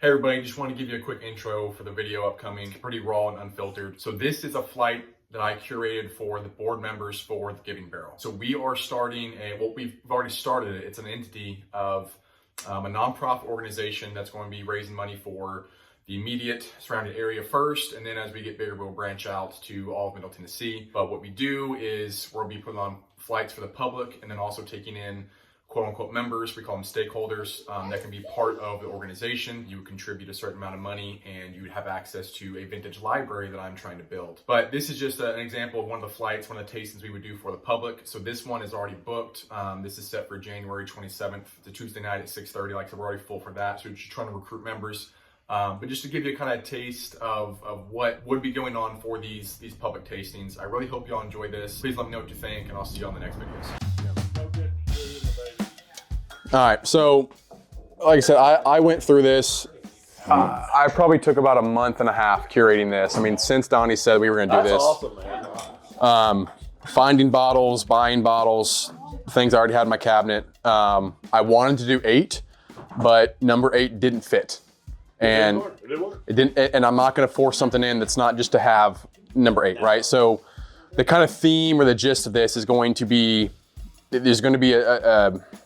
Hey everybody, just want to give you a quick intro for the video upcoming, pretty raw and unfiltered. So this is a flight that I curated for the board members for the Giving Barrel. So we are starting we've already started it. It's an entity of a nonprofit organization that's going to be raising money for the immediate surrounding area first, and then as we get bigger, we'll branch out to all of Middle Tennessee. But what we do is we'll be putting on flights for the public and then also taking in quote unquote members, we call them stakeholders, that can be part of the organization. You would contribute a certain amount of money and you would have access to a vintage library that I'm trying to build. But this is just an example of one of the flights, one of the tastings we would do for the public. So this one is already booked. This is set for January 27th, the Tuesday night at 6:30. Like I said, we're already full for that. So we're just trying to recruit members. But just to give you a kind of taste of what would be going on for these public tastings. I really hope y'all enjoy this. Please let me know what you think and I'll see you on the next videos. All right, so like I said, I went through this. I probably took about a month and a half curating this. I mean, since Donnie said we were gonna do this. That's awesome, man. Finding bottles, buying bottles, things I already had in my cabinet. I wanted to do 8, but number 8 didn't fit. And it didn't, and I'm not gonna force something in that's not just to have number 8, right? So the kind of theme or the gist of this is going to be, there's going to be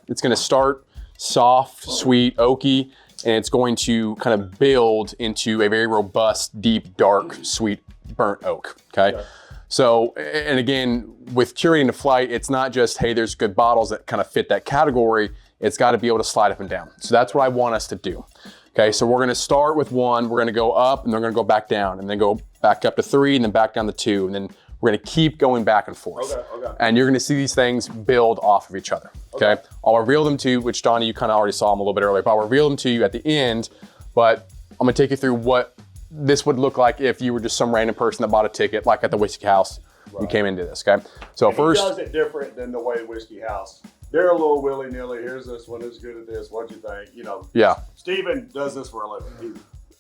it's going to start soft, sweet, oaky, and it's going to kind of build into a very robust, deep, dark, sweet, burnt oak, okay? So, and again, with curating the flight, it's not just, hey, there's good bottles that kind of fit that category. It's got to be able to slide up and down. So that's what I want us to do. Okay, so we're going to start with 1, we're going to go up, and then we're going to go back down, and then go back up to 3, and then back down to 2, and then we're gonna keep going back and forth. Okay. And you're gonna see these things build off of each other, okay? I'll reveal them to you, which Donnie, you kind of already saw them a little bit earlier, but I'll reveal them to you at the end, but I'm gonna take you through what this would look like if you were just some random person that bought a ticket, like at the Whiskey House, and came into this, okay? So and first- he does it different than the way Whiskey House. They're a little willy-nilly, here's this one, who's good at this, what'd you think? You know, yeah. Steven does this for a living.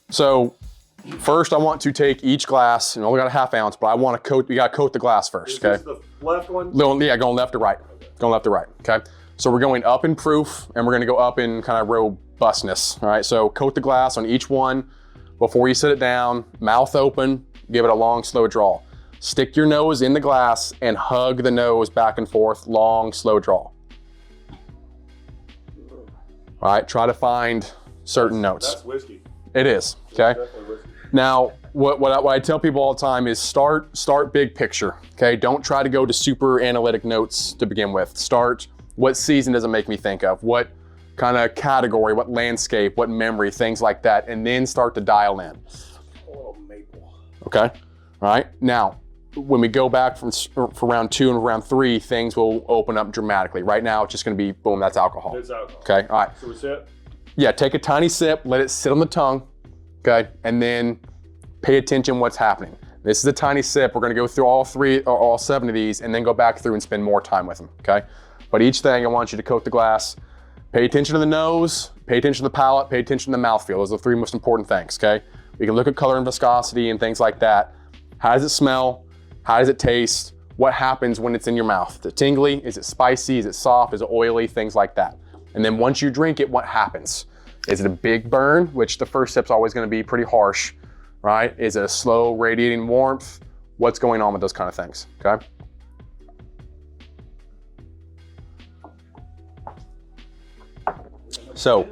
So, first, I want to take each glass, and I only got a half ounce, but I want to coat, you got to coat the glass first, okay? Is this the left one? Yeah, going left to right. Going left to right, okay? So we're going up in proof, and we're gonna go up in kind of robustness, all right? So coat the glass on each one before you set it down, mouth open, give it a long, slow draw. Stick your nose in the glass and hug the nose back and forth, long, slow draw. All right, try to find certain notes. That's whiskey. It is, okay? That's definitely whiskey. Now, what I tell people all the time is start big picture, okay? Don't try to go to super analytic notes to begin with. Start, what season does it make me think of? What kind of category, what landscape, what memory, things like that, and then start to dial in. Oh, maple. Okay, all right? Now, when we go back for round 2 and round 3, things will open up dramatically. Right now, it's just gonna be, boom, that's alcohol. It's alcohol. Okay, all right. So we sit? Yeah, take a tiny sip, let it sit on the tongue, okay? And then pay attention what's happening. This is a tiny sip. We're gonna go through all 3 or all 7 of these and then go back through and spend more time with them, okay? But each thing, I want you to coat the glass. Pay attention to the nose, pay attention to the palate, pay attention to the mouthfeel. Those are the 3 most important things, okay? We can look at color and viscosity and things like that. How does it smell? How does it taste? What happens when it's in your mouth? Is it tingly? Is it spicy? Is it soft? Is it oily? Things like that. And then once you drink it, what happens? Is it a big burn, which the first sip's always gonna be pretty harsh, right? Is it a slow radiating warmth? What's going on with those kind of things, okay? So,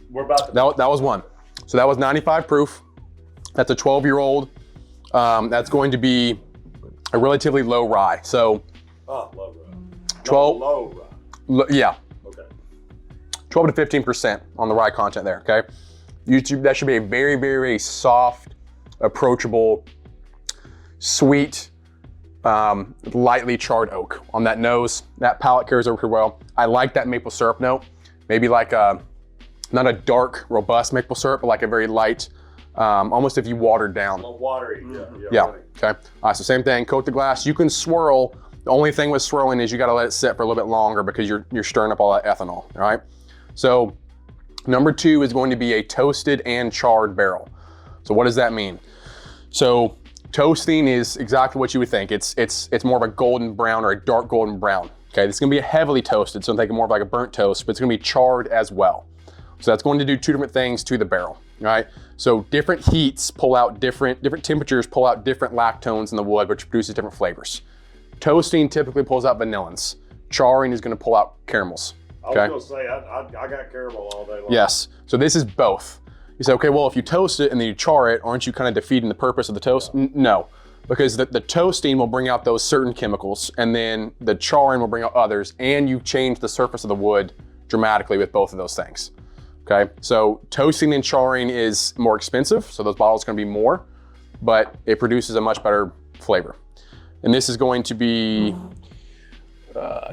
We're about to. that was 1. So that was 95 proof. That's a 12-year-old. That's going to be a relatively low rye. So, Oh, low rye. 12, Low rye. yeah. Okay. 12 to 15% on the rye content there, okay? That should be a very, very, very soft, approachable, sweet, lightly charred oak on that nose. That palate carries over pretty well. I like that maple syrup note. Maybe like not a dark, robust maple syrup, but like a very light, almost if you watered down. A little watery. Yeah, Right. okay. All right, so same thing, coat the glass. You can swirl. The only thing with swirling is you gotta let it sit for a little bit longer because you're stirring up all that ethanol, all right? So number 2 is going to be a toasted and charred barrel. So what does that mean? So toasting is exactly what you would think. It's more of a golden brown or a dark golden brown. Okay, this is gonna be heavily toasted, so I'm thinking more of like a burnt toast, but it's gonna be charred as well. So that's going to do 2 different things to the barrel. right? So different heats pull out different temperatures pull out different lactones in the wood, which produces different flavors. Toasting typically pulls out vanillins. Charring is going to pull out caramels. Okay? I was going to say, I got caramel all day long. Yes. So this is both. You say, okay, well, if you toast it and then you char it, aren't you kind of defeating the purpose of the toast? No, because the toasting will bring out those certain chemicals, and then the charring will bring out others, and you change the surface of the wood dramatically with both of those things. Okay, so toasting and charring is more expensive, so those bottles are going to be more, but it produces a much better flavor. And this is going to be,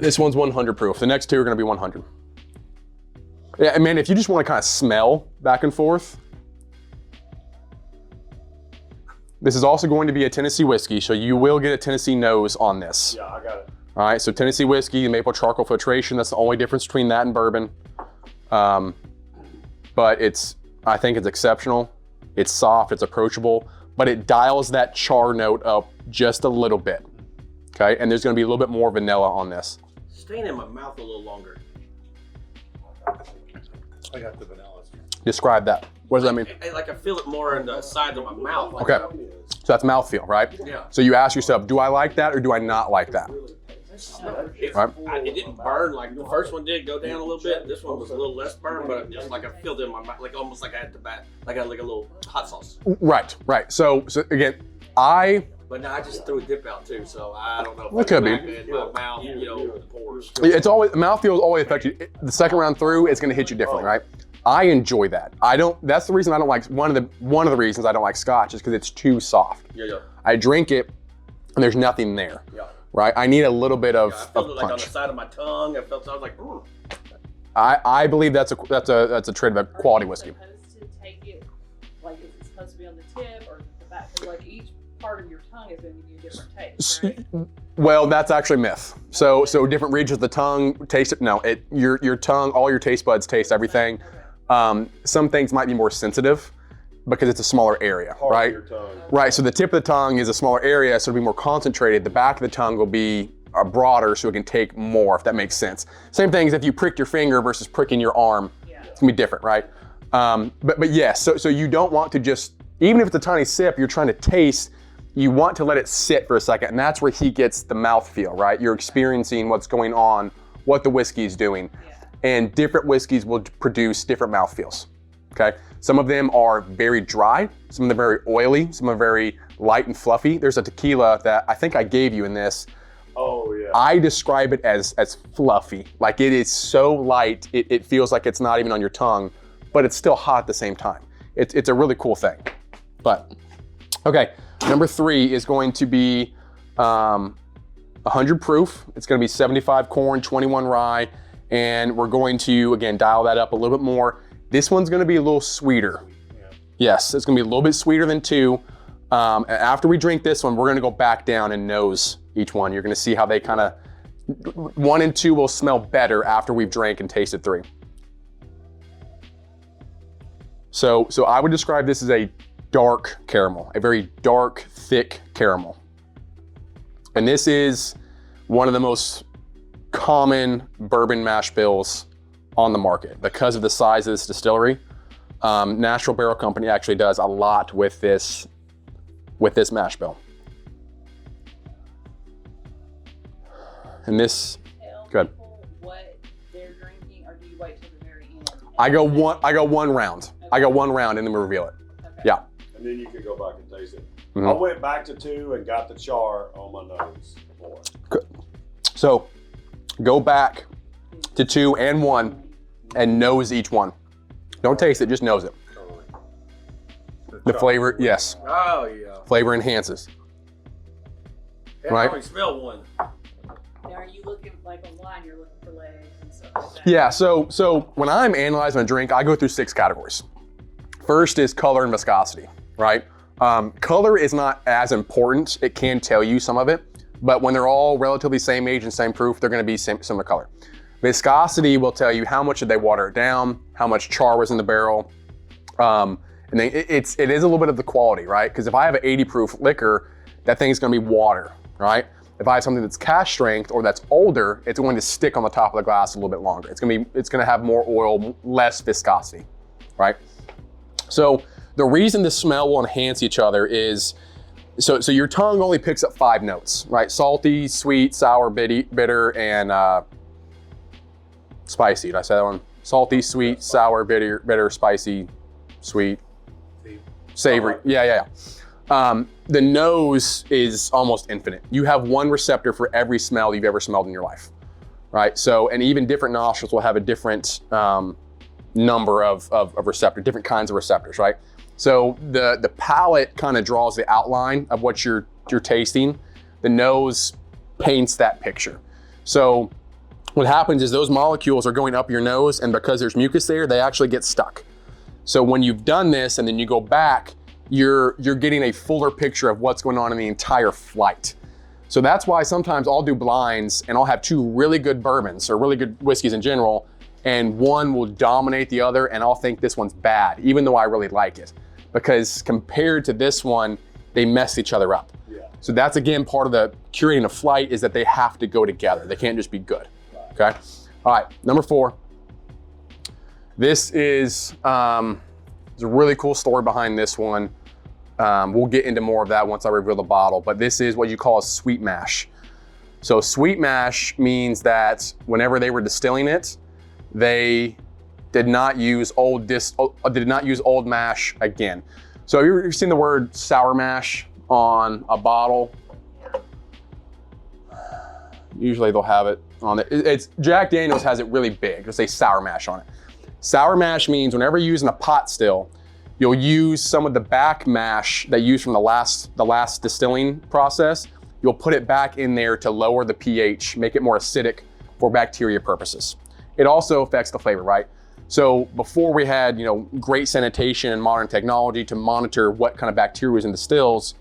this one's 100 proof. The next two are going to be 100. Yeah, I mean, if you just want to kind of smell back and forth, this is also going to be a Tennessee whiskey, so you will get a Tennessee nose on this. Yeah, I got it. All right, so Tennessee whiskey, maple charcoal filtration, that's the only difference between that and bourbon. But I think it's exceptional. It's soft, it's approachable, but it dials that char note up just a little bit, okay? And there's gonna be a little bit more vanilla on this. Staying in my mouth a little longer. I got the vanilla. Describe that. What does that mean? Like I feel it more in the sides of my mouth. Like, Okay, so that's mouthfeel, right? Yeah. So you ask yourself, do I like that or do I not like that? Right. It didn't burn like the first one did. Go down a little bit. This one was a little less burn, but just like I feel it in my mouth, like almost like I had to like a little hot sauce. Right. So again, But now I just threw a dip out too, so I don't know. If It could be. in my mouth, the pores. It's always, mouthfeel is always affected. The second round through, it's gonna hit you differently, right? I enjoy that. That's the reason I don't like, one of the reasons I don't like Scotch is because it's too soft. Yeah. I drink it and there's nothing there. Yeah. Right? I need a little bit of, I felt it like on the punch. side of my tongue. I was like, ooh. I believe that's a trait of a quality whiskey. Are you supposed to take it, like, is it supposed to be on the tip or the back? 'Cause, like, each part of your tongue is going to give you a different taste, right? Well, that's actually myth. So different regions of the tongue taste it. No, your tongue, all your taste buds taste everything. Some things might be more sensitive because it's a smaller area, right? Your tongue. Right, so the tip of the tongue is a smaller area, so it'll be more concentrated. The back of the tongue will be broader, so it can take more, if that makes sense. Same thing as if you pricked your finger versus pricking your arm. Yeah. It's gonna be different, right? But yes, so you don't want to just, even if it's a tiny sip, you're trying to taste, you want to let it sit for a second, and that's where he gets the mouthfeel, right? You're experiencing what's going on, what the whiskey is doing. Yeah. And different whiskeys will produce different mouthfeels, okay? Some of them are very dry, some of them are very oily, some are very light and fluffy. There's a tequila that I think I gave you in this. Oh, yeah. I describe it as fluffy. Like it is so light, it feels like it's not even on your tongue, but it's still hot at the same time. It's a really cool thing. But, okay, number 3 is going to be 100 proof. It's gonna be 75 corn, 21 rye, and we're going to, again, dial that up a little bit more. This one's gonna be a little sweeter. Yeah. Yes, it's gonna be a little bit sweeter than 2. After we drink this one, we're gonna go back down and nose each one. You're gonna see how they kind of, 1 and 2 will smell better after we've drank and tasted 3. So I would describe this as a dark caramel, a very dark, thick caramel. And this is one of the most common bourbon mash bills on the market because of the size of this distillery. Nashville Barrel Company actually does a lot with this mash bill. And this, Tell good. people what they're drinking, or do you wait till the very end? I go one round. I go 1 round and then we reveal it. Okay. Yeah. And then you can go back and taste it. Mhm. I went back to 2 and got the char on my nose. Boy. So go back to 2 and 1 and nose each one. Don't taste it, just nose it. The flavor, yes, Oh yeah. flavor enhances. I Right. already smell one. Now, are you looking, like online, you're looking for legs and stuff like that? Yeah, so when I'm analyzing a drink, I go through 6 categories. First is color and viscosity, right? Color is not as important. It can tell you some of it, but when they're all relatively same age and same proof, they're gonna be similar color. Viscosity will tell you how much did they water it down, how much char was in the barrel. And then it is a little bit of the quality, right? Because if I have an 80 proof liquor, that thing's gonna be water, right? If I have something that's cask strength or that's older, it's going to stick on the top of the glass a little bit longer. It's gonna have more oil, less viscosity, right? So the reason the smell will enhance each other is, so your tongue only picks up 5 notes, right? Salty, sweet, sour, bitter, and spicy. Did I say that one? Salty, sweet, sour, bitter, spicy, sweet, savory. Yeah. The nose is almost infinite. You have one receptor for every smell you've ever smelled in your life, right? So, and even different nostrils will have a different number of receptors, different kinds of receptors, right? So the palate kind of draws the outline of what you're tasting. The nose paints that picture. So what happens is those molecules are going up your nose, and because there's mucus there, they actually get stuck. So when you've done this and then you go back, you're getting a fuller picture of what's going on in the entire flight. So that's why sometimes I'll do blinds and I'll have 2 really good bourbons or really good whiskeys in general, and one will dominate the other and I'll think this one's bad, even though I really like it. Because compared to this one, they mess each other up. Yeah. So that's again part of the curating a flight, is that they have to go together. They can't just be good, okay? All right, number 4. This is, there's a really cool story behind this one. We'll get into more of that once I reveal the bottle, but this is what you call a sweet mash. So sweet mash means that whenever they were distilling it, they did not use old mash again. So have you ever seen the word sour mash on a bottle? Usually they'll have it on it. It's Jack Daniels has it really big. It'll say sour mash on it. Sour mash means whenever you're using a pot still, you'll use some of the back mash that you used from the last distilling process. You'll put it back in there to lower the pH, make it more acidic for bacteria purposes. It also affects the flavor, right? So before we had, great sanitation and modern technology to monitor what kind of bacteria was in the stills,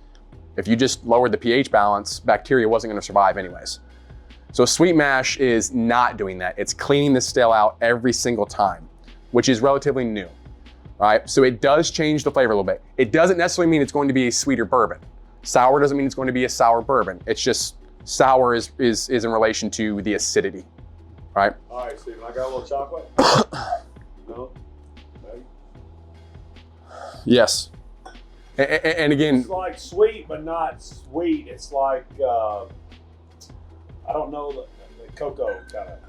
if you just lowered the pH balance, bacteria wasn't going to survive anyways. So sweet mash is not doing that. It's cleaning the still out every single time, which is relatively new, right? So it does change the flavor a little bit. It doesn't necessarily mean it's going to be a sweeter bourbon. Sour doesn't mean it's going to be a sour bourbon. It's just sour is in relation to the acidity, right? All right, Steven, I got a little chocolate. No? Maybe? Yes. And again, It's like sweet, but not sweet. It's like, I don't know, the cocoa kind of.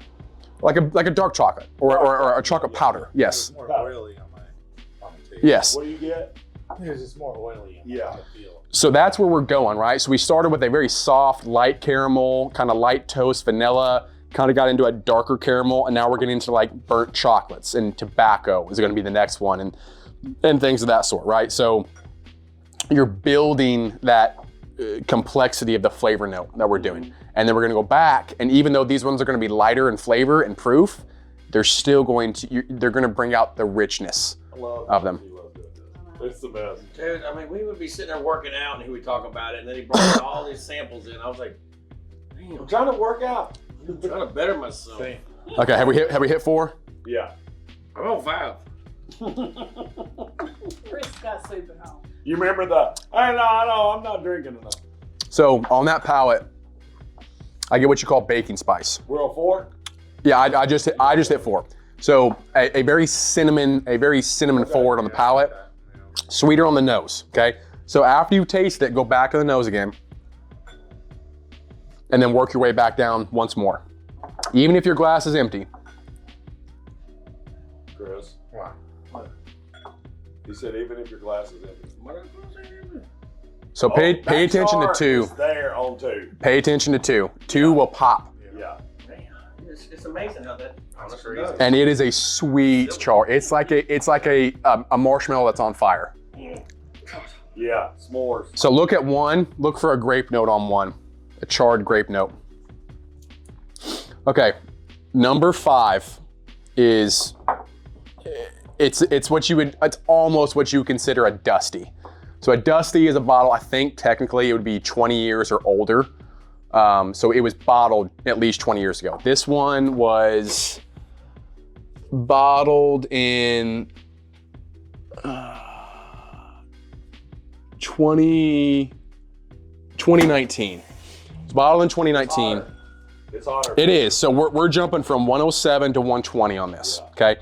like a dark chocolate or a chocolate powder. Yes. It's more oily on the taste. Yes. What do you get? Because it's more oily on Yeah. the feel. So that's where we're going, right? So we started with a very soft, light caramel, kind of light toast, vanilla, kind of got into a darker caramel, and now we're getting into like burnt chocolates, and tobacco is going to be the next one, and things of that sort, right? So you're building that complexity of the flavor note that we're doing. And then we're going to go back, and even though these ones are going to be lighter in flavor and proof, they're still going to, they're going to bring out the richness of them. It's the best. Dude, I mean, we would be sitting there working out and he would talk about it, and then he brought all these samples in. I was like, damn, I'm trying to work out. I'm trying to better myself. Same. Okay, have we hit 4? Yeah. I'm on 5. Chris got soup at home. You remember the, I know, I'm not drinking enough. So on that palate, I get what you call baking spice. We're on 4? Yeah, I just hit 4. So a very cinnamon forward on the palate, sweeter on the nose. Okay. So after you taste it, go back to the nose again, and then work your way back down once more. Even if your glass is empty. Chris. Why? He said even if your glass is empty. So pay attention to chart 2. is there on 2. Pay attention to 2. 2 will pop. Yeah. Man, it's amazing how that That's honestly crazy. does. And it is a sweet char. It's like a marshmallow that's on fire. Yeah. S'mores. So look at 1. Look for a grape note on 1. A charred grape note. Okay, number 5 is it's almost what you would consider a dusty. So a dusty is a bottle, I think technically it would be 20 years or older. So it was bottled at least 20 years ago. This one was bottled in 2019. It's bottled in 2019. It's hotter. It is. So we're jumping from 107 to 120 on this. Okay.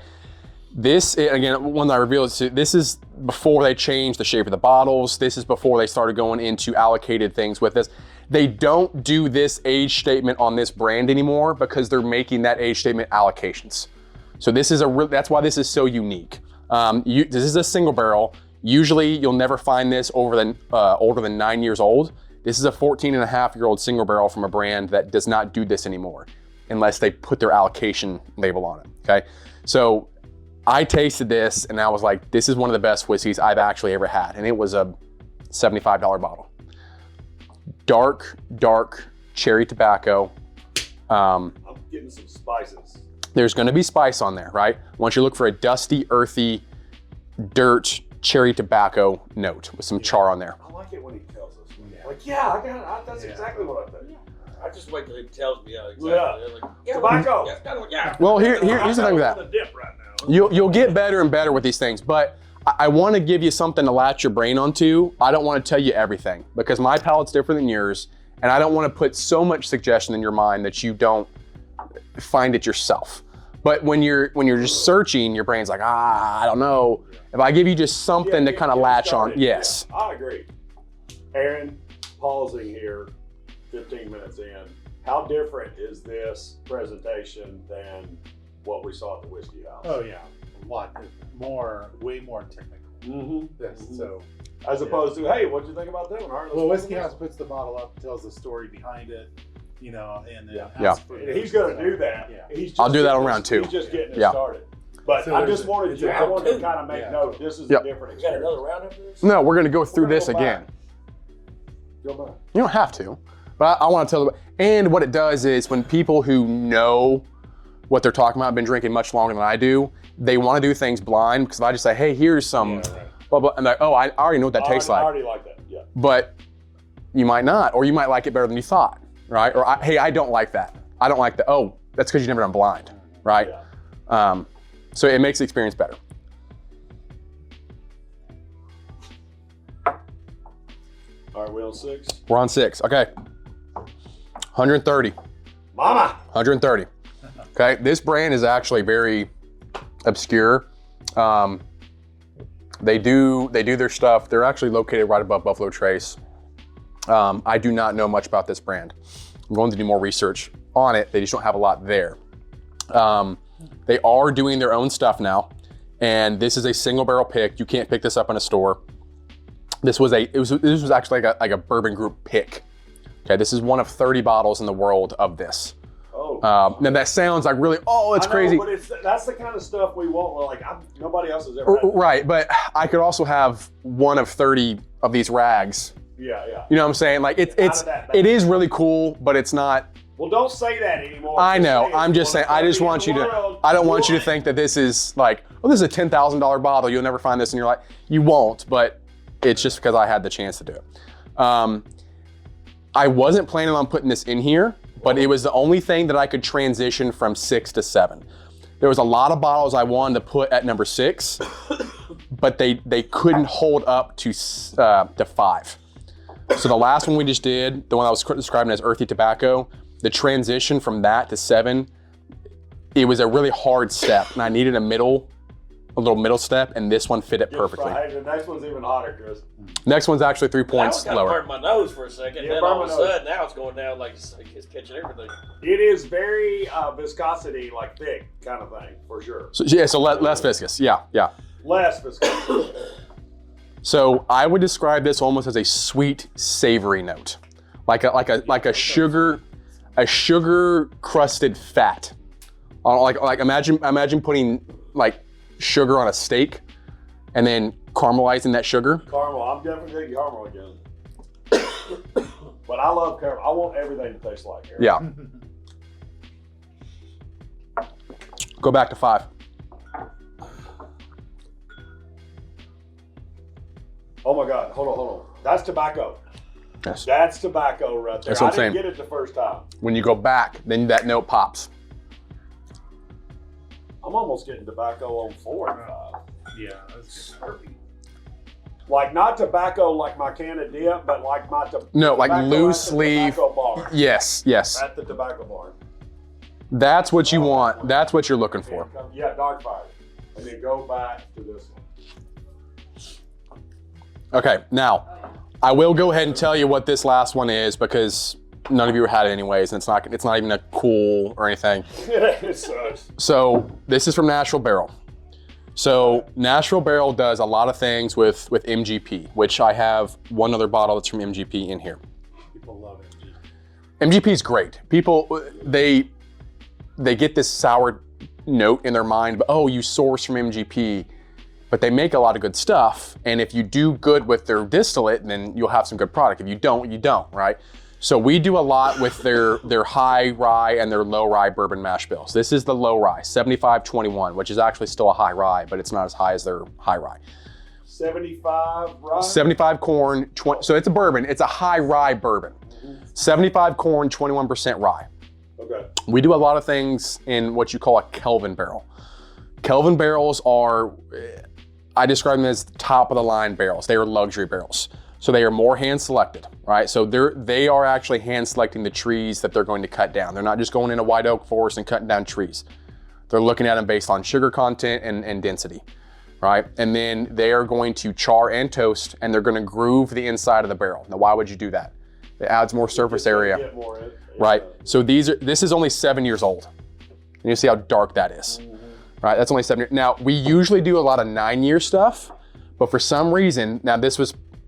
This again, one that I revealed. This is before they changed the shape of the bottles. This is before they started going into allocated things with this. They don't do this age statement on this brand anymore because they're making that age statement allocations. So this is that's why this is so unique. This is a single barrel. Usually you'll never find this older than 9 years old. This is a 14.5-year-old single barrel from a brand that does not do this anymore unless they put their allocation label on it, okay? So I tasted this and I was like, this is one of the best whiskeys I've actually ever had. And it was a $75 bottle. Dark cherry tobacco. I'm getting some spices. There's gonna be spice on there, right? Once you look for a dusty, earthy, dirt, cherry tobacco note with some char on there. I like it when he tells us. Like, yeah, I got it. That's exactly what I think. I just wait till he tells me exactly. Yeah. Tobacco. Yeah. Well, here's the thing with that. On the dip right now. You'll get better and better with these things, but I want to give you something to latch your brain onto. I don't want to tell you everything because my palate's different than yours, and I don't want to put so much suggestion in your mind that you don't find it yourself. But when you're just searching, your brain's like, I don't know. If I give you just something to kind of latch on, yes. Yeah, I agree. Aaron, pausing here, 15 minutes in. How different is this presentation than what we saw at the Whiskey House? Oh yeah, a lot more, way more technical. Mm-hmm. Yes, so as opposed to, hey, what'd you think about that one? All right, let's well, go Whiskey with House this. puts the bottle up, tells the story behind it, you know, and then Yeah. asks for And he's going to do that. Yeah. He's just I'll do that on getting round us- two. He's just getting it Yeah. started. But So I there's just a- wanted it's you, a I wanted to round kind of make two. note. This is Yep. a different You got experience. another round after this? No, we're gonna go through We're gonna this go again. back. Go back. You don't have to, but I want to tell you. And what it does is when people who know what they're talking about, have been drinking much longer than I do, they want to do things blind because if I just say, hey, here's some Yeah, right. blah, blah, and they're like, oh, I already know what that tastes I like. already like that, yeah. But you might not, or you might like it better than you thought, right? Or hey, I don't like that. I don't like that. Oh, that's because you've never done blind, right? Yeah. So it makes the experience better. All right, we on 6? We're on 6. Okay. 130. Mama! 130. Okay. This brand is actually very obscure. They do their stuff. They're actually located right above Buffalo Trace. I do not know much about this brand. I'm going to do more research on it. They just don't have a lot there. They are doing their own stuff now, and this is a single barrel pick. You can't pick this up in a store. This was actually like a bourbon group pick. Okay, this is one of 30 bottles in the world of this. Oh. Now that sounds like really, it's I know, crazy. But that's the kind of stuff we want. We're like, nobody else has ever had that. Right, but I could also have one of 30 of these rags. Yeah, yeah. You know what I'm saying? Like it is really cool, but it's not. Well, don't say that anymore. I Just know. say it's I'm just one saying. of I just 30 want in you the to. world. I don't want you to What? think that this is like, oh, this is a $10,000 bottle. You'll never find this in your life. You won't, but it's just because I had the chance to do it. I wasn't planning on putting this in here, but it was the only thing that I could transition from 6 to 7. There was a lot of bottles I wanted to put at number 6, but they couldn't hold up to 5. So the last one we just did, the one I was describing as earthy tobacco, the transition from that to 7, it was a really hard step, and I needed a little middle step, and this one fit it perfectly. Hey, the next one's even hotter, Chris. Next one's actually 3 points That was lower. burned my nose for a second. Yeah, Then burned all of a my nose. sudden, now it's going down like it's catching everything. It is very viscosity, like thick kind of thing, for sure. So less viscous. Yeah. Less viscosity. So I would describe this almost as a sweet, savory note, like a sugar crusted fat. Like imagine putting like sugar on a steak, and then caramelizing that sugar. Caramel. I'm definitely thinking caramel again. But I love caramel. I want everything to taste like caramel. Yeah. Go back to 5. Oh my God. Hold on. That's tobacco. Yes. That's tobacco right there. That's what I'm I saying. didn't get it the first time. When you go back, then that note pops. I'm almost getting tobacco on 4 and 5. Yeah, that's good. Like not tobacco like my can of dip, but like my No, like tobacco loose at the leaf. tobacco bar. Yes. At the tobacco bar. That's what you want. That's what you're looking for. Yeah, dark fire. And then go back to this one. Okay, now I will go ahead and tell you what this last one is because none of you had it anyways, and it's not even a cool or anything. It sucks. So this is from Nashville Barrel. So Nashville Barrel does a lot of things with MGP, which I have one other bottle that's from MGP in here. People love it. MGP is great. People, they get this sour note in their mind, but oh, you source from MGP, but they make a lot of good stuff. And if you do good with their distillate, then you'll have some good product. If you don't, you don't, right? So we do a lot with their high rye and their low rye bourbon mash bills. This is the low rye, 75-21, which is actually still a high rye, but it's not as high as their high rye. 75 rye? 75 corn, so it's a bourbon, it's a high rye bourbon. 75 corn, 21% rye. Okay. We do a lot of things in what you call a Kelvin barrel. Kelvin barrels are, I describe them as top of the line barrels. They are luxury barrels. So they are more hand selected, right? So they are actually hand selecting the trees that they're going to cut down. They're not just going in a white oak forest and cutting down trees. They're looking at them based on sugar content and density, right? And then they are going to char and toast, and they're going to groove the inside of the barrel. Now, why would you do that? It adds more surface area, Get more in, right? So this is only 7 years old. And you see how dark that is, right? That's only 7 years. Now, we usually do a lot of 9-year stuff, but for some reason, now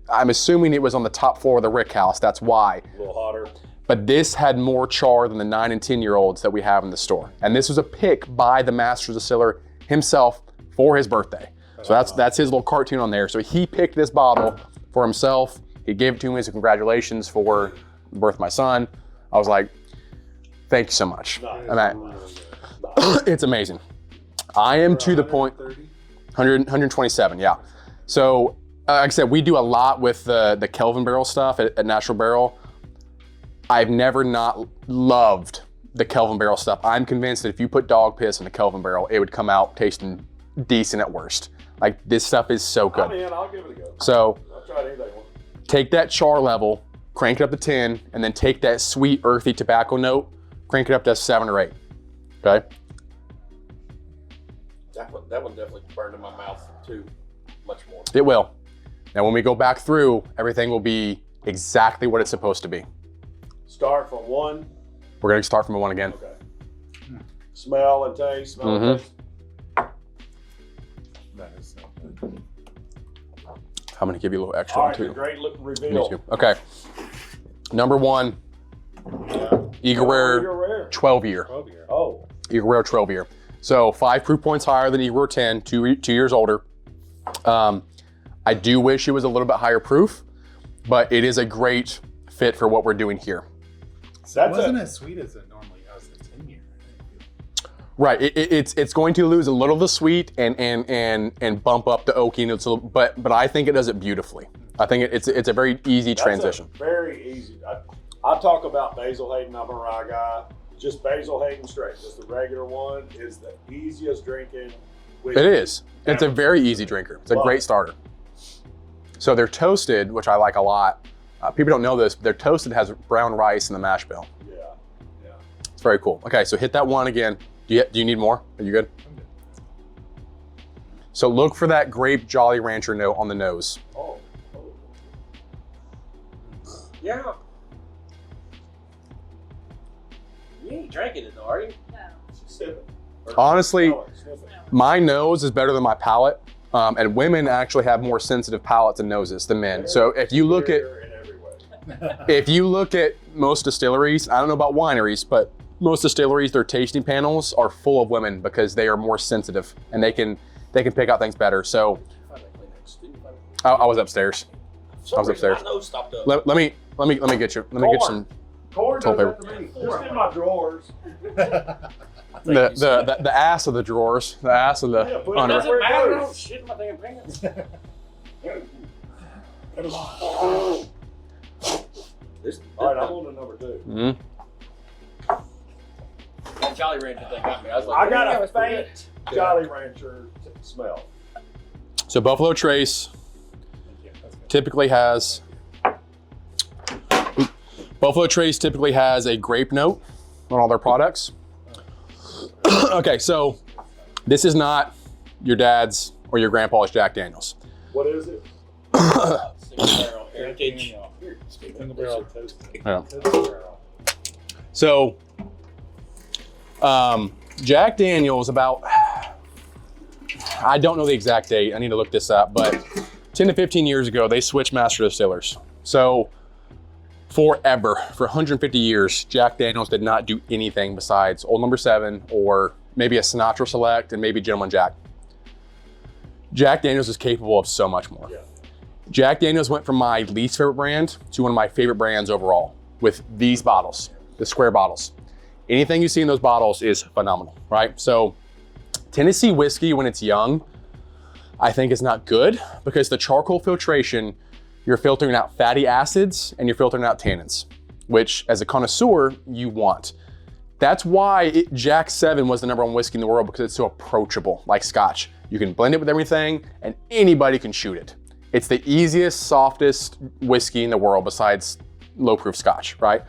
I'm assuming it was on the top floor of the Rick House, that's why. A little hotter. But this had more char than the 9 and 10-year-olds that we have in the store. And this was a pick by the master distiller himself for his birthday. So that's his little cartoon on there. So he picked this bottle for himself. He gave it to me as a congratulations for the birth of my son. I was like, thank you so much. Nice. It's amazing. I am to the point, 127, yeah. So, like I said, we do a lot with the Kelvin barrel stuff at Nashville Barrel. I've never not loved the Kelvin barrel stuff. I'm convinced that if you put dog piss in a Kelvin barrel, it would come out tasting decent at worst. Like, this stuff is so good. I'm in, I'll give it a go. So, I'll try anything. take that char level, crank it up to 10, and then take that sweet, earthy tobacco note, crank it up to 7 or 8, okay? That one definitely burned in my mouth too, much more. It will. Now, when we go back through, everything will be exactly what it's supposed to be. Start from 1. We're gonna start from a 1 again. Okay. Smell and taste. Smell and taste. That is so good. I'm gonna give you a little extra All one right, the too. great look Me reveal. too. Okay. Number 1, Eagle Rare You're rare. 12 year. 12 year. Oh, Eagle Rare 12 year. So 5 proof points higher than Eagle Rare 10, 2 years older. I do wish it was a little bit higher proof, but it is a great fit for what we're doing here. So it wasn't as sweet as it normally is. The 10 year. Right, it's going to lose a little of the sweet and bump up the oaky. It's a little, but I think it does it beautifully. I think it's a very easy transition. That's very easy. I talk about Basil Hayden. I'm a rye guy. Just Basil Hayden straight, just the regular one, is the easiest drinking whiskey. It is. It's a very easy drinker. It's a great starter. So they're toasted, which I like a lot. People don't know this, but their toasted has brown rice in the mash bill. Yeah, yeah. It's very cool. Okay, so hit that 1 again. Do you need more? Are you good? I'm good. So look for that grape Jolly Rancher note on the nose. Oh. Yeah. You ain't drinking it though, are you? No. Sip it. Or Honestly, smell it, sniff it. my nose is better than my palate. And women actually have more sensitive palates and noses than men. So if you look at Superior in every way. If you look at most distilleries, I don't know about wineries, but most distilleries, their tasting panels are full of women because they are more sensitive and they can pick out things better. So I was upstairs. I was upstairs. My nose stopped up. Let me get you. Let me get some. Corn Toilet does that to me. Just in my drawers. The ass of the drawers. The ass of the Yeah, put it under. doesn't matter. I don't shit in my damn pants. All right, I'm on to number 2. Mhm. That Jolly Rancher thing got me. I was like, I got yeah, a it's pretty good. faint Jolly Rancher smell. So Buffalo Trace typically has a grape note on all their products. Okay, so this is not your dad's or your grandpa's Jack Daniels. What is it? Barrel heritage. Single barrel toast. Yeah. Toast barrel. So, Jack Daniel's about, I don't know the exact date. I need to look this up, but 10 to 15 years ago, they switched master distillers. So forever, for 150 years, Jack Daniel's did not do anything besides Old Number 7 or maybe a Sinatra Select and maybe Gentleman Jack. Jack Daniel's is capable of so much more. Yeah. Jack Daniel's went from my least favorite brand to one of my favorite brands overall with these bottles, the square bottles. Anything you see in those bottles is phenomenal, right? So Tennessee whiskey, when it's young, I think is not good because the charcoal filtration, you're filtering out fatty acids and you're filtering out tannins, which as a connoisseur, you want. That's why Jack 7 was the #1 whiskey in the world, because it's so approachable, like Scotch. You can blend it with everything and anybody can shoot it. It's the easiest, softest whiskey in the world besides low proof Scotch, right?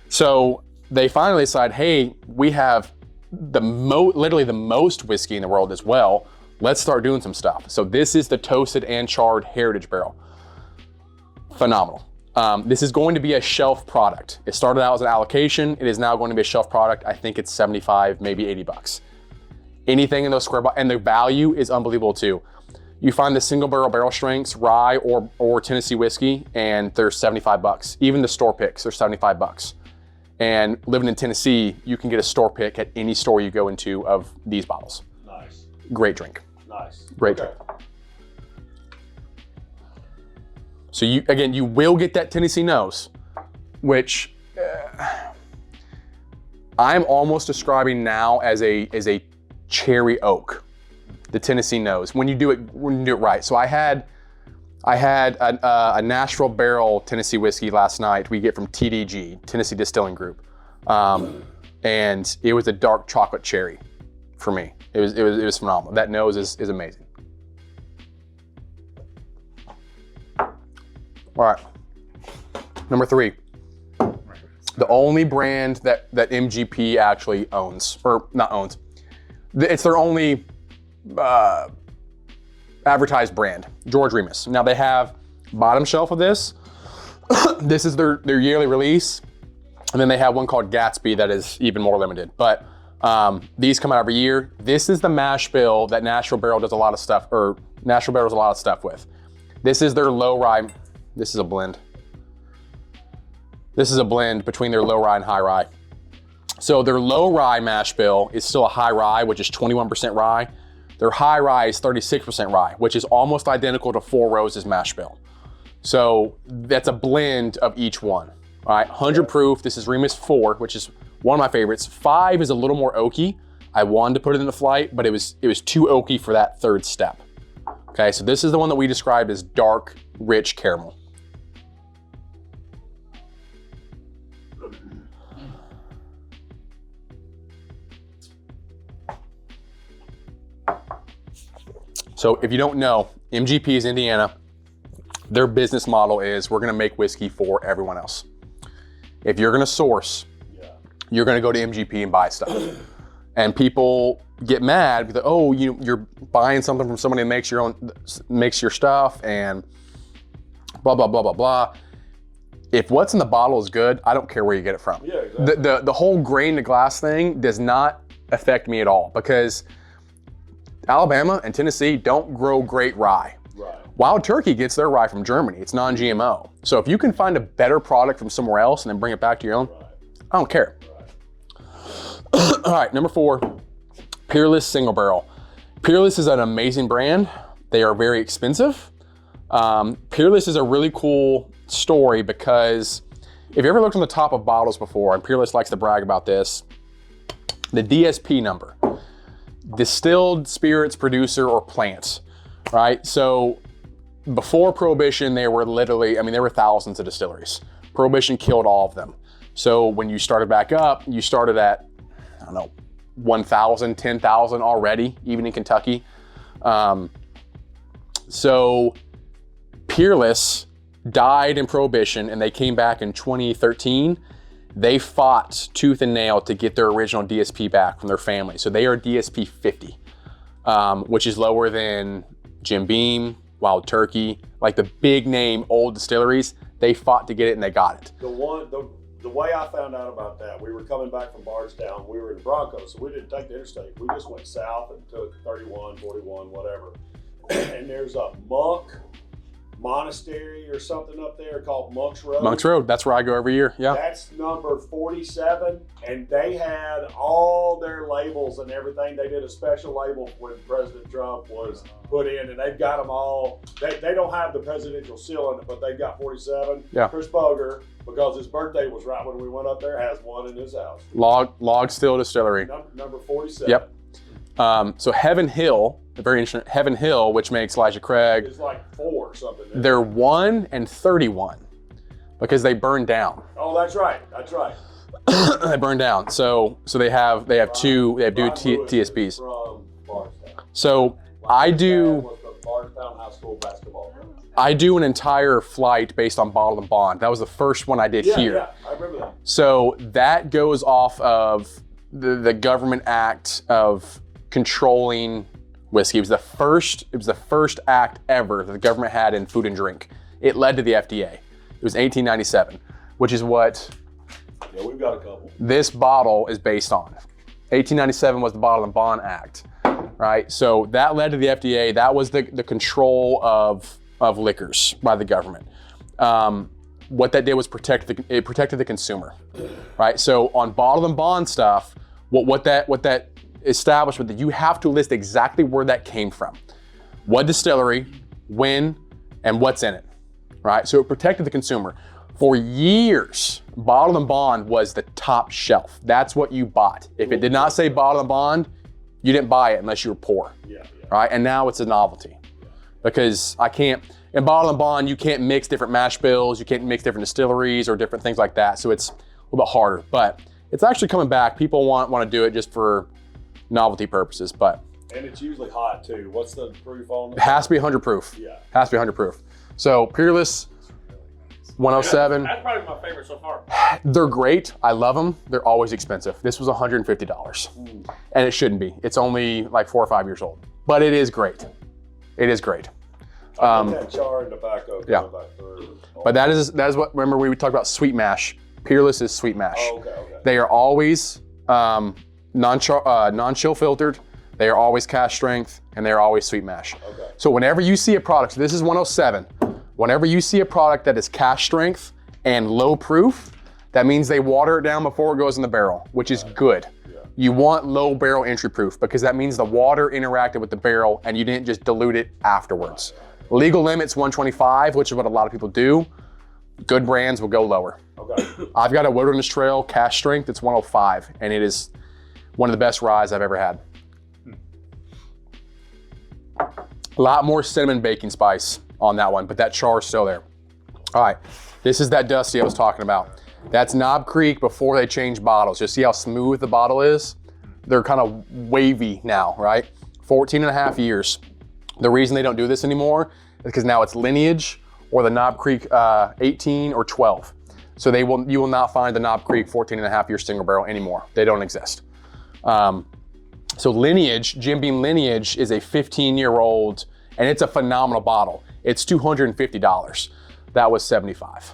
So they finally decided, hey, we have literally the most whiskey in the world as well. Let's start doing some stuff. So this is the toasted and charred heritage barrel. Phenomenal. This is going to be a shelf product. It started out as an allocation. It is now going to be a shelf product. I think it's 75, maybe 80 bucks. Anything in those square bottles, and the value is unbelievable too. You find the single barrel strengths, rye or Tennessee whiskey, and they're 75 bucks. Even the store picks are 75 bucks. And living in Tennessee, you can get a store pick at any store you go into of these bottles. Nice. Great drink. Nice. Great drink. So you will get that Tennessee nose, which I'm almost describing now as a cherry oak, the Tennessee nose, when you do it right. So I had a Nashville barrel Tennessee whiskey last night. We get from TDG, Tennessee Distilling Group, and it was a dark chocolate cherry for me. It was phenomenal. That nose is amazing. All right, number 3. The only brand that MGP actually owns, or not owns, it's their only advertised brand, George Remus. Now they have bottom shelf of this. This is their yearly release. And then they have one called Gatsby that is even more limited. But these come out every year. This is the mash bill that Nashville Barrel does a lot of stuff, or Nashville Barrel does a lot of stuff with. This is their low rye. This is a blend. This is a blend between their low rye and high rye. So their low rye mash bill is still a high rye, which is 21% rye. Their high rye is 36% rye, which is almost identical to Four Roses mash bill. So that's a blend of each one. All right, 100 proof. This is Remus 4, which is one of my favorites. 5 is a little more oaky. I wanted to put it in the flight, but it was too oaky for that third step. Okay, so this is the one that we described as dark, rich caramel. So if you don't know, MGP is Indiana. Their business model is we're gonna make whiskey for everyone else. If you're gonna source, you're gonna go to MGP and buy stuff. And people get mad because, oh, you're buying something from somebody that makes your stuff and blah, blah, blah, blah, blah. If what's in the bottle is good, I don't care where you get it from. Yeah, exactly. The whole grain to glass thing does not affect me at all, because Alabama and Tennessee don't grow great rye. Right. Wild Turkey gets their rye from Germany. It's non-GMO. So if you can find a better product from somewhere else and then bring it back to your own, I don't care. All right, number 4, Peerless single barrel. Peerless is an amazing brand. They are very expensive. Peerless is a really cool story because if you ever looked on the top of bottles before, and Peerless likes to brag about this, the DSP number, distilled spirits producer or plant, right? So before Prohibition, there were there were thousands of distilleries. Prohibition killed all of them. So when you started back up, you started at, 1,000, 10,000 already, even in Kentucky. So Peerless died in Prohibition and they came back in 2013. They fought tooth and nail to get their original DSP back from their family. So they are DSP 50, which is lower than Jim Beam, Wild Turkey, like the big name old distilleries, they fought to get it and they got it. The way I found out about that, we were coming back from Bardstown. We were in Broncos, so we didn't take the interstate. We just went south and took 31, 41, whatever. And there's a monk monastery or something up there called Monk's Road. Monk's Road, that's where I go every year, yeah. That's number 47, and they had all their labels and everything. They did a special label when President Trump was put in, and they've got them all. They don't have the presidential seal on it, but they've got 47. Yeah. Chris Boger, because his birthday was right when we went up there, has one in his house. Log Still Distillery. Number 47. Yep. So Heaven Hill, very interesting. Heaven Hill, which makes Elijah Craig. It's like 4 or something. They're 1 and 31 because they burned down. Oh, that's right. That's right. They burned down. So they have two TSBs. From Bardstown. So I do. Was the Bardstown High School basketball coach. I do an entire flight based on bottled and bond. That was the first one I did here. Yeah, I remember that. So that goes off of the government act of controlling whiskey. It was the first act ever that the government had in food and drink. It led to the FDA. It was 1897, which is what Yeah, we've got a couple. this bottle is based on. 1897 was the Bottle and Bond Act, right? So that led to the FDA. That was the control of liquors by the government. What that did was it protected the consumer, right? So on bottle and bond stuff, what that established was that you have to list exactly where that came from, what distillery, when, and what's in it, right? So it protected the consumer. For years, bottle and bond was the top shelf. That's what you bought. If it did not say bottle and bond, you didn't buy it unless you were poor, right? And now it's a novelty because in bottle and bond, you can't mix different mash bills, you can't mix different distilleries or different things like that. So it's a little bit harder, but it's actually coming back. People want to do it just for novelty purposes, but. And it's usually hot too. What's the proof on it? It has to be 100 proof. Yeah. Has to be 100 proof. So Peerless, 107. That's probably my favorite so far. They're great. I love them. They're always expensive. This was $150, and it shouldn't be. It's only like 4 or 5 years old, but it is great. It is great. That char and tobacco yeah. coming back through. But that is what. Remember we talked about sweet mash. Peerless is sweet mash. Oh, okay. They are always non-chill filtered. They are always cask strength, and they are always sweet mash. Okay. So whenever you see a product, so this is 107. Whenever you see a product that is cask strength and low proof, that means they water it down before it goes in the barrel, which is good. Yeah. You want low barrel entry proof because that means the water interacted with the barrel and you didn't just dilute it afterwards. Legal limit's 125, which is what a lot of people do. Good brands will go lower. Okay. I've got a Wilderness Trail cask strength, it's 105, and it is one of the best ryes I've ever had. A lot more cinnamon baking spice on that one, but that char is still there. All right, this is that Dusty I was talking about. That's Knob Creek before they changed bottles. Just see how smooth the bottle is? They're kind of wavy now, right? 14 and a half years. The reason they don't do this anymore is because now it's lineage or the Knob Creek 18 or 12. So you will not find the Knob Creek 14 and a half year single barrel anymore. They don't exist. So Lineage, Jim Beam Lineage is a 15-year-old, and it's a phenomenal bottle. It's $250. That was $75.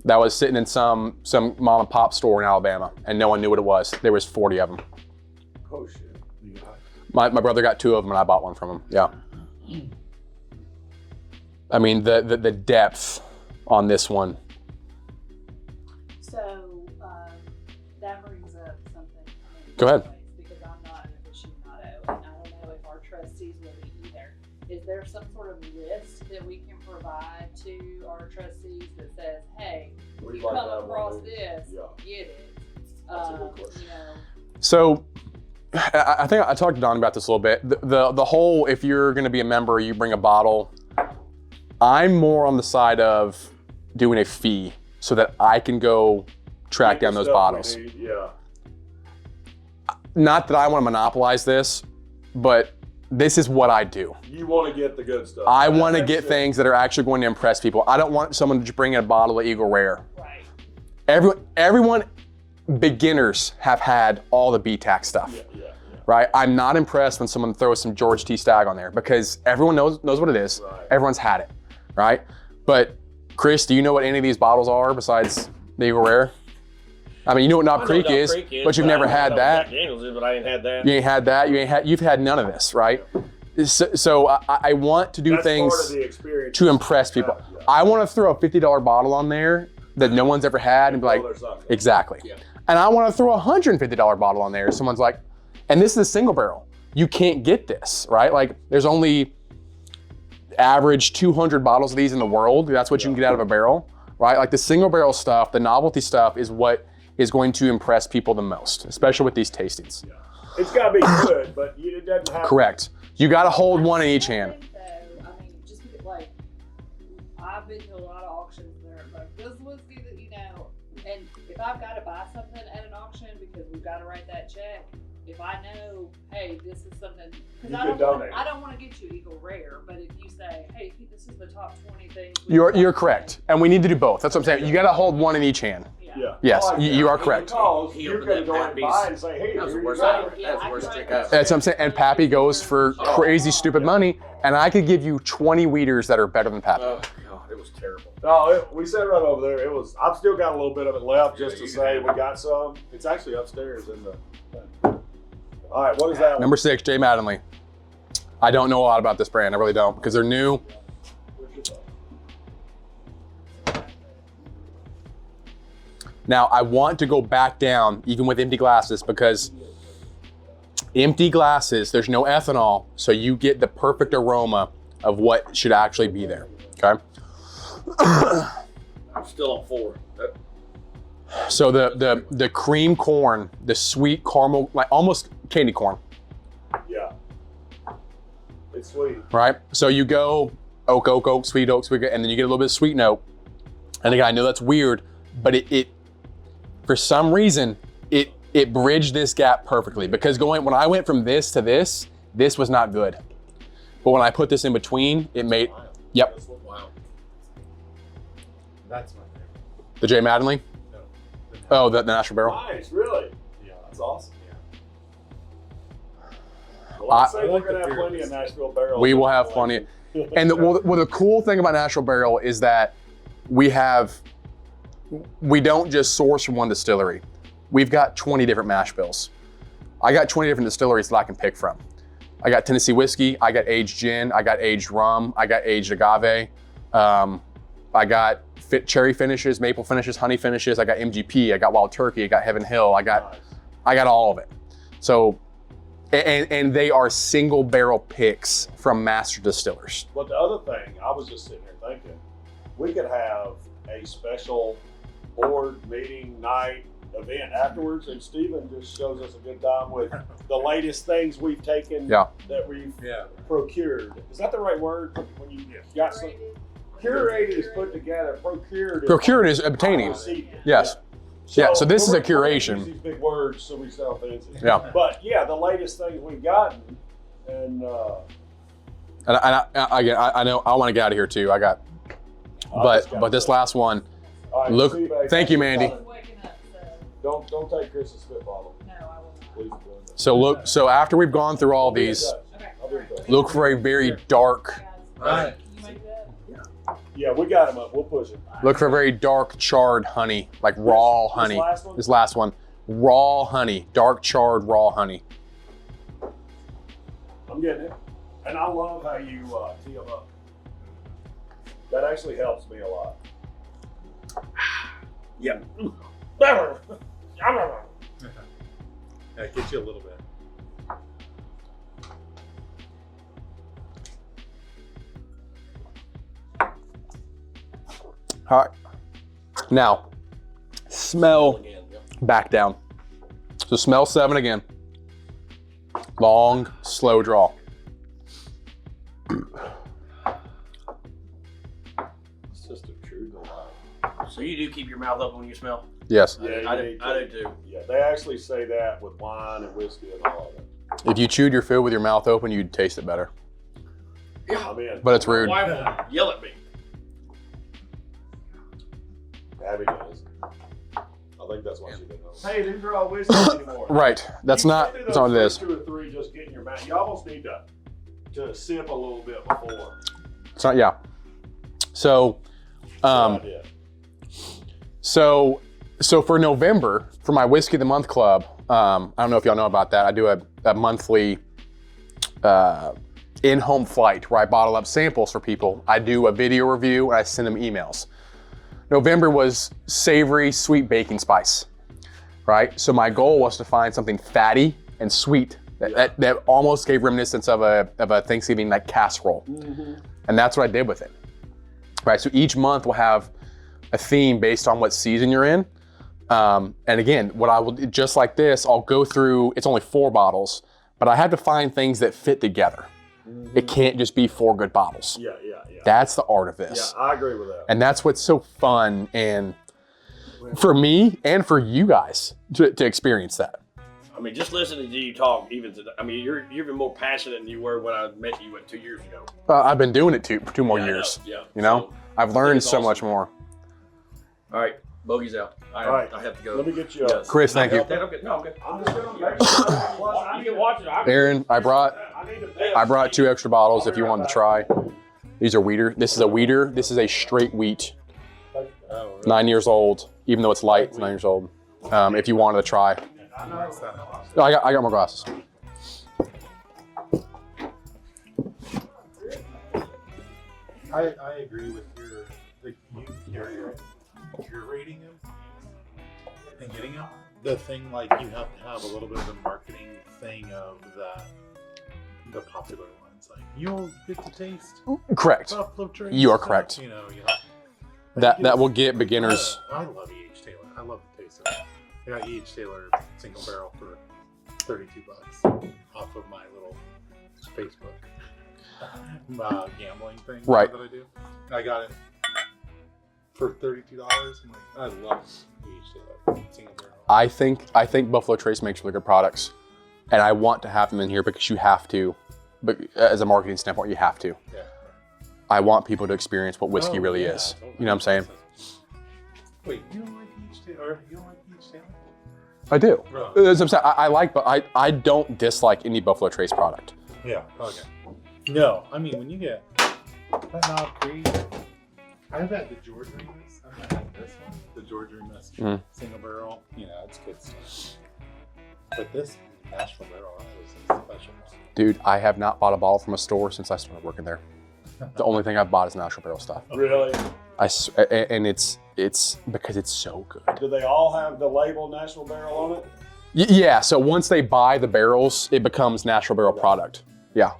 That was sitting in some mom and pop store in Alabama, and no one knew what it was. There was 40 of them. Oh shit. My brother got 2 of them, and I bought one from him. Yeah. I mean, the depth on this one. So that brings up something. Go ahead. Because I'm not an aficionado, and I don't know if our trustees will be either. Is there some sort of list that we can provide to our trustees that says, hey, if We'd you like come to have across one. this, Yeah. get it. That's a good question. You know, So I think I talked to Don about this a little bit. The whole, if you're going to be a member, you bring a bottle. I'm more on the side of doing a fee so that I can go track down those Stuff we bottles. need, yeah. Not that I want to monopolize this, but this is what I do. You want to get the good stuff. I want to That's get it. things that are actually going to impress people. I don't want someone to just bring in a bottle of Eagle Rare. right. Everyone, beginners have had all the BTAC stuff. Yeah. right? I'm not impressed when someone throws some George T. Stagg on there because everyone knows what it is. Right. Everyone's had it, right? But Chris, do you know what any of these bottles are besides the Eagle Rare? I mean, you know what Knob Creek is, but you've never had that. Daniels is, but I ain't had that. You ain't had that. You've had none of this, right? So I want to do That's things part of the experience. to impress people. Yeah. I want to throw a $50 bottle on there that no one's ever had and be like, exactly. Yeah. And I want to throw a $150 bottle on there. Someone's like, and this is a single barrel. You can't get this, right? Like there's only average 200 bottles of these in the world. That's what you can get out of a barrel, right? Like the single barrel stuff, the novelty stuff is what is going to impress people the most, especially with these tastings. Yeah. It's got to be good, but it doesn't have. Correct. You got to hold one in each hand. I mean, just because, like, I've been to a lot of auctions there, like, this whiskey that, you know, and if I've got to buy something at an auction because we've got to write that check, if I know, hey, this is something, because I don't want to get you Eagle Rare, but if you say, hey, this is the top 20 things. You're correct. And we need to do both. That's what I'm saying. You got to hold one in each hand. Yeah. Yes, I like that. you are correct. Because He you opened can that go and Pappy's. buy and say, hey, That was the here worst. you go. That was the worst trick ever. That's what I'm saying. And Pappy goes for crazy, stupid money, and I could give you 20 weeders that are better than Pappy. Oh God, it was terrible. No, we sat right over there. I've still got a little bit of it left just to say we got some. It's actually upstairs in the thing. All right, what is that one? Number 6, J. Mattingly. I don't know a lot about this brand. I really don't because they're new. Now, I want to go back down even with empty glasses because empty glasses, there's no ethanol, so you get the perfect aroma of what should actually be there, okay? I'm still on 4. So the cream corn, the sweet caramel, like almost candy corn, Yeah. It's sweet. right? So you go oak, sweet oak, and then you get a little bit of sweet note. And again, I know that's weird, but it for some reason, it bridged this gap perfectly because when I went from this to this was not good. But when I put this in between, it made, yep. Wow. That's my favorite. The J. Mattingly? No. Oh, the Nashville Barrel? Nice, really. Yeah, that's awesome. Yeah. Well, I'd say I we're like going to the have plenty of Nashville barrels. We will have plenty. And the cool thing about Nashville Barrel is that we don't just source from one distillery. We've got 20 different mash bills. I got 20 different distilleries that I can pick from. I got Tennessee whiskey, I got aged gin, I got aged rum, I got aged agave. I got cherry finishes, maple finishes, honey finishes. I got MGP, I got Wild Turkey, I got Heaven Hill, I got all of it. So, and they are single barrel picks from master distillers. But the other thing, I was just sitting here thinking, we could have a special board meeting night event afterwards, and Steven just shows us a good time with the latest things we've taken that we've procured. Is that the right word? When you got some curated is put together, Procured is obtaining. Yes. So this is a curation. These big words, so we sound fancy. Yeah. But yeah, the latest things we've gotten, and again, I know I want to get out of here too. But this last one, all right, look. Steve, Thank you, Mandy. Waking up, so Don't take Chris's spit bottle. no, I will not. Please enjoy that. So look. So after we've gone through all these, Okay. I'll be in touch. look for a very dark. Guys, can you make that? Yeah, we got him up. We'll push him. Look for very dark charred honey, like raw honey. This last one, raw honey, dark charred raw honey. I'm getting it. And I love how you tee them up. That actually helps me a lot. Yeah. Yeah, it gets you a little bit. All right. Now, smell back down. So smell 7 again. Long, slow draw. It's just a true delight. So you do keep your mouth open when you smell? Yes. Yeah, I you do need to. too. Yeah, they actually say that with wine and whiskey and all of it. If you chewed your food with your mouth open, you'd taste it better. I'm in. But it's rude. My wife will yell at me. Abby does. I think that's why she didn't know. hey, didn't draw whiskey anymore. Right. That's not what it is. 2 or 3 just get in your mouth. You almost need to sip a little bit before. It's not, yeah. So, Idea. so for November, for my Whiskey of the Month Club, I don't know if y'all know about that. I do a monthly in-home flight where I bottle up samples for people. I do a video review and I send them emails. November was savory, sweet baking spice, right? So my goal was to find something fatty and sweet that almost gave reminiscence of a Thanksgiving like casserole. And that's what I did with it, right? So each month we'll have a theme based on what season you're in. And again, what I will, just like this, I'll go through, it's only 4 bottles, but I had to find things that fit together. It can't just be 4 good bottles. Yeah. That's the art of this. Yeah, I agree with that. And that's what's so fun, and for me and for you guys to experience that. I mean, just listening to you talk, even today, I mean, you're even more passionate than you were when I met you 2 years ago. I've been doing it for 2 more Yeah, I know, years. yeah. You know, So, I've learned it's so awesome. much more. All right, bogey's out. All right. I have to go. Let me get you Yes. Chris, thank you. I'm good. No, I'm good. I'm just going to make sure. You can watch it. Aaron, I brought I need to 2 extra bottles if you wanted to try. These are weeder. This is a weeder. This is a straight wheat. 9 years old. Even though it's light, it's 9 years old. If you wanted to try. Oh, I got more glasses. I agree with your rating him and getting him. The thing, like, you have to have a little bit of the marketing thing of the popular ones. Like, you'll get to taste Correct. Buffalo Trace. You are correct. You know, That will get beginners. I love E.H. Taylor. I love the taste of it. I got E.H. Taylor single barrel for $32 off of my little Facebook gambling thing Right. that I do. I got it for $32. I'm like, I love E.H. Taylor single barrel. I think Buffalo Trace makes really good products, and I want to have them in here because you have to. But as a marketing standpoint, you have to. Yeah. I want people to experience what whiskey Oh, really yeah, is. totally. You know what I'm saying? Wait, you don't like E.H. Taylor? You don't like E.H. Taylor? I do. Bro. As I'm saying, I like, but I don't dislike any Buffalo Trace product. Yeah. Okay. No, I mean when you get that Knob Creek, I've had the George Remus. I've not had this one, the George Remus single barrel. You know, it's good stuff. But this Nashville barrel, that was a special one. Dude, I have not bought a bottle from a store since I started working there. The only thing I've bought is Nashville barrel stuff. Really? And it's because it's so good. Do they all have the label Nashville Barrel on it? Yeah. So once they buy the barrels, it becomes Nashville barrel product. Yeah.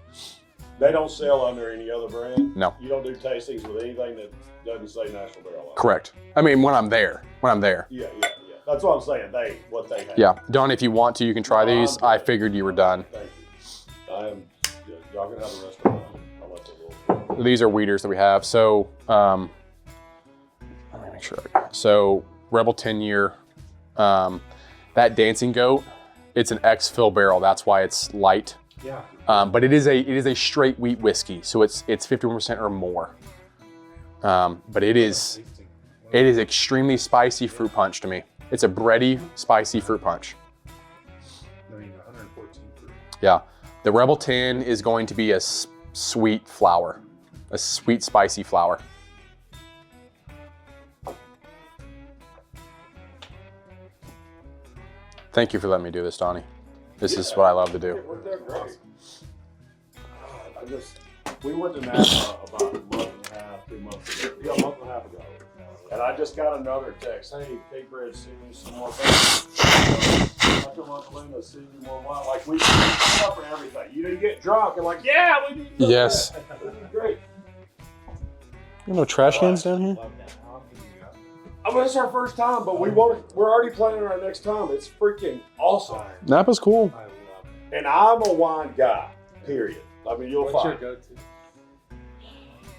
They don't sell under any other brand? No. You don't do tastings with anything that doesn't say Nashville Barrel on it? Correct. I mean, when I'm there. Yeah. That's what I'm saying. What they have. Yeah. Don, if you want to, you can try No, these. I'm I good. figured you were done. Thank you. I am. Yeah, y'all can have the rest of mine. I'll let you little. These are weeders that we have. So, let me make sure. So, Rebel 10 year, that Dancing Goat, it's an X-fill barrel. That's why it's light. Yeah. But it is a straight wheat whiskey. So it's 51% or more. But it is extremely spicy fruit punch to me. It's a bready, spicy fruit punch. I mean, 114 proof. Yeah. The Rebel 10 is going to be a sweet flower, a sweet, spicy flower. Thank you for letting me do this, Donnie. This is what I love to do. They're great. We went to Nashville about a month and a half, 2 months ago. Yeah, a month and a half ago. And I just got another text. Hey, Cape Red, send me some more things. Dr. Montalina, send you more wine. Like, we sign up for everything. You didn't get drunk. And like, yeah, we need to do Yes. that. This is great. No trash cans down here? I mean, it's our first time, but we're already planning our next time. It's freaking awesome. Napa's cool. I love it. And I'm a wine guy, period. I mean, you'll What's your find go-to?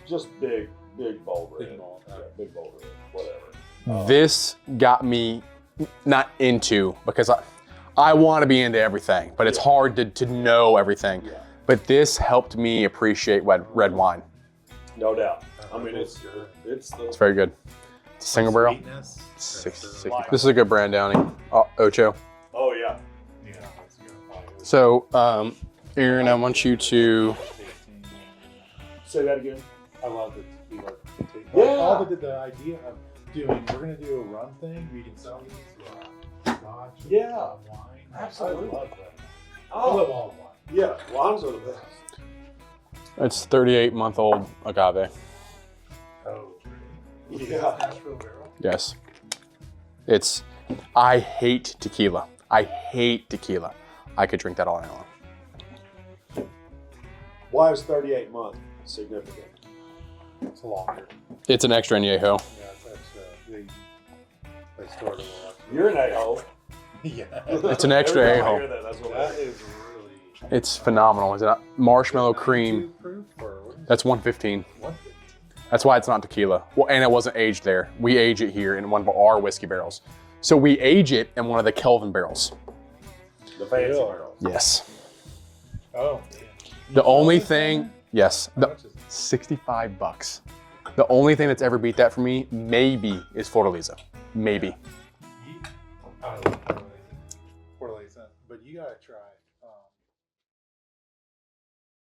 just big bold red. Big bold, Yeah, big bold red, whatever. This got me not into, because I want to be into everything, but it's hard to know everything. Yeah, But this helped me appreciate red wine. no doubt. I mean, it's It's very good. Single barrel. Sweetness. 60. This is a good brand, Downey. Ocho. Oh yeah. Yeah, that's good. So, Aaron, I want you to. Say that again. I love the tequila. Yeah. All the idea of doing, we're gonna do a rum thing. We can sell these to scotch. Yeah. Wine. Absolutely. I love that. I Oh love all wine. yeah, wines are the best. It's 38-month-old agave. Oh. Yeah. Nashville barrel. Yes. It's. I hate tequila. I hate tequila. I could drink that all night long. Why is 38 months significant? It's longer. It's an extra añejo. Yeah, it's extra. They stored it a lot. You're an a-hole. Yeah. It's an extra Every time I a-hole. hear that, that's what That that is. is really. It's phenomenal. It's a marshmallow cream. 92 proof or what is That's 115. it? 150. That's why it's not tequila. Well, and it wasn't aged there. We age it here in one of our whiskey barrels. So we age it in one of the Kelvin barrels. The fancy Yeah. barrel. Yes. Oh. The only thing, yes, How the much is it? $65. The only thing that's ever beat that for me, maybe, is Fortaleza. Maybe. I love Fortaleza. But you gotta try